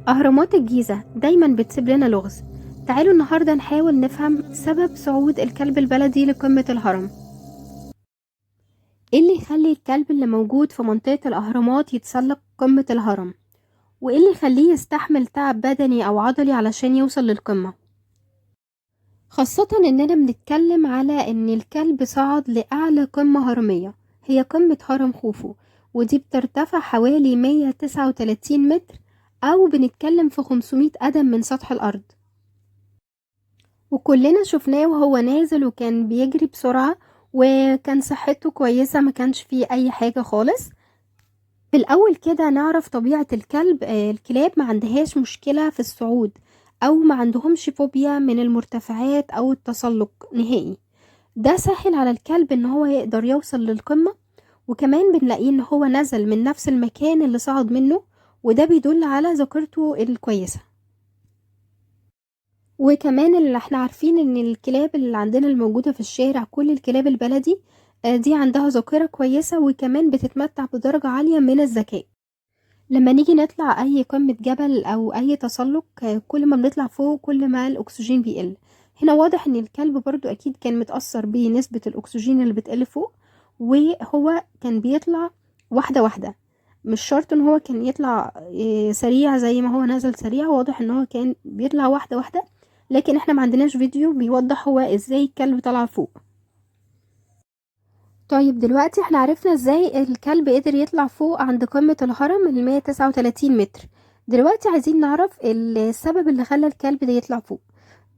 أهرامات الجيزة دايما بتسيب لنا لغز. تعالوا النهاردة نحاول نفهم سبب صعود الكلب البلدي لقمة الهرم. ايه اللي يخلي الكلب اللي موجود في منطقة الأهرامات يتسلق قمة الهرم؟ وايه اللي يخليه يستحمل تعب بدني أو عضلي علشان يوصل للقمة؟ خاصة اننا بنتكلم على ان الكلب صعد لأعلى قمة هرمية، هي قمة هرم خوفو، ودي بترتفع حوالي 139 متر، أو بنتكلم في 500 قدم من سطح الأرض. وكلنا شفناه وهو نازل وكان بيجري بسرعة، وكان صحته كويسة، ما كانش فيه أي حاجة خالص. في الأول كده نعرف طبيعة الكلب. الكلاب ما عندهاش مشكلة في الصعود، أو ما عندهمش فوبيا من المرتفعات أو التسلق نهائي. ده سهل على الكلب إن هو يقدر يوصل للقمة، وكمان بنلاقيه إن هو نزل من نفس المكان اللي صعد منه، وده بيدل على ذاكرته الكويسة. وكمان اللي احنا عارفين ان الكلاب اللي عندنا الموجودة في الشارع، كل الكلاب البلدي دي عندها ذاكرة كويسة، وكمان بتتمتع بدرجة عالية من الذكاء. لما نيجي نطلع اي قمة جبل او اي تسلق، كل ما بنطلع فوق كل ما الاكسجين بيقل. هنا واضح ان الكلب برضو اكيد كان متأثر بنسبة الاكسجين اللي بتقل فوق، وهو كان بيطلع واحدة واحدة. مش شرط ان هو كان يطلع سريع زي ما هو نزل سريع، واضح ان هو كان بيطلع واحدة واحدة. لكن احنا ما عندناش فيديو بيوضح هو ازاي الكلب طلع فوق. طيب دلوقتي احنا عرفنا ازاي الكلب قدر يطلع فوق عند قمة الهرم 139 متر. دلوقتي عايزين نعرف السبب اللي خلى الكلب ده يطلع فوق.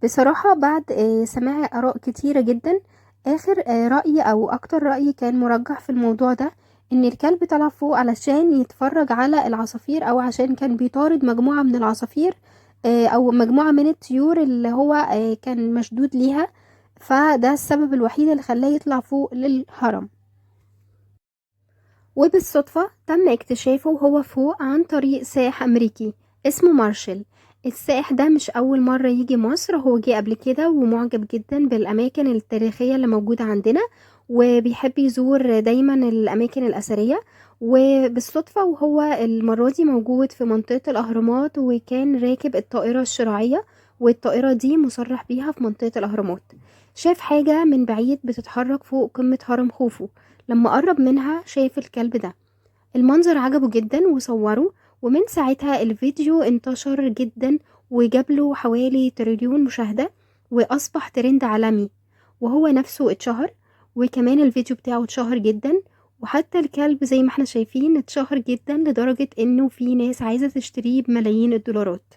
بصراحة بعد سماع آراء كتيرة جدا، آخر رأي أو أكتر رأي كان مرجح في الموضوع ده، إن الكلب طلع فوق علشان يتفرج على العصافير، أو عشان كان بيطارد مجموعة من العصافير، أو مجموعة من الطيور اللي هو كان مشدود ليها. فده السبب الوحيد اللي خلاه يطلع فوق للهرم. وبالصدفة تم اكتشافه وهو فوق عن طريق سائح أمريكي اسمه مارشال. السائح ده مش أول مرة يجي مصر، هو جه قبل كده ومعجب جدا بالأماكن التاريخية اللي موجودة عندنا، وبيحب يزور دايما الأماكن الأثرية. وبالصدفة وهو المرة دي موجود في منطقة الأهرامات، وكان راكب الطائرة الشراعية، والطائرة دي مصرح بيها في منطقة الأهرامات. شاف حاجة من بعيد بتتحرك فوق قمة هرم خوفو. لما قرب منها شاف الكلب ده، المنظر عجبه جدا وصوره، ومن ساعتها الفيديو انتشر جدا وجابله حوالي تريليون مشاهدة، وأصبح ترند عالمي، وهو نفسه اتشهر، وكمان الفيديو بتاعه اتشهر جدا. وحتى الكلب زي ما احنا شايفين اتشهر جدا لدرجة انه في ناس عايزة تشتريه بملايين الدولارات.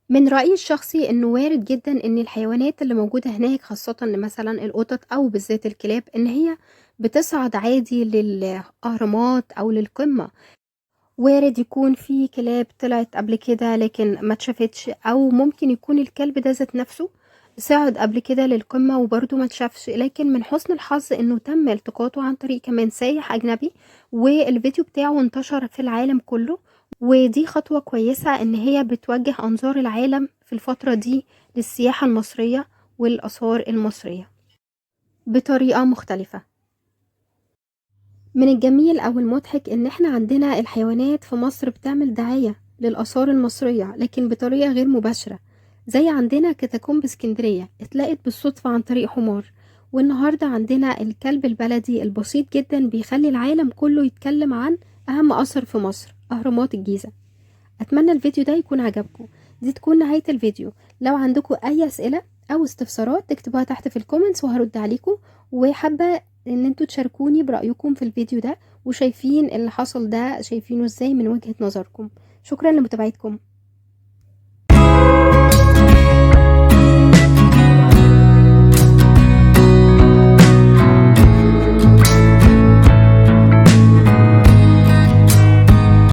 من رأيي الشخصي انه وارد جدا ان الحيوانات اللي موجودة هناك، خاصة مثلا القطط او بالذات الكلاب، ان هي بتصعد عادي للأهرامات او للقمة. وارد يكون في كلاب طلعت قبل كده لكن ما اتشافتش، او ممكن يكون الكلب ده ذات نفسه صعد قبل كده للقمة وبرضه ما اتشافش، لكن من حسن الحظ انه تم التقاطه عن طريق كمان سايح اجنبي، والفيديو بتاعه انتشر في العالم كله. ودي خطوة كويسة ان هي بتوجه انظار العالم في الفترة دي للسياحة المصرية والآثار المصرية بطريقة مختلفة. من الجميل أو المضحك إن إحنا عندنا الحيوانات في مصر بتعمل دعاية للآثار المصرية، لكن بطريقة غير مباشرة. زي عندنا كاتاكومب اسكندرية اتلاقت بالصدفة عن طريق حمار، والنهاردة عندنا الكلب البلدي البسيط جدا بيخلي العالم كله يتكلم عن أهم أثر في مصر، أهرامات الجيزة. أتمنى الفيديو ده يكون عجبكم. دي تكون نهاية الفيديو. لو عندكم أي أسئلة أو استفسارات تكتبوها تحت في الكومنتس وهرد عليكم. وحابة ان انتوا تشاركوني برأيكم في الفيديو ده، وشايفين اللي حصل ده شايفينه ازاي من وجهة نظركم. شكرا لمتابعتكم.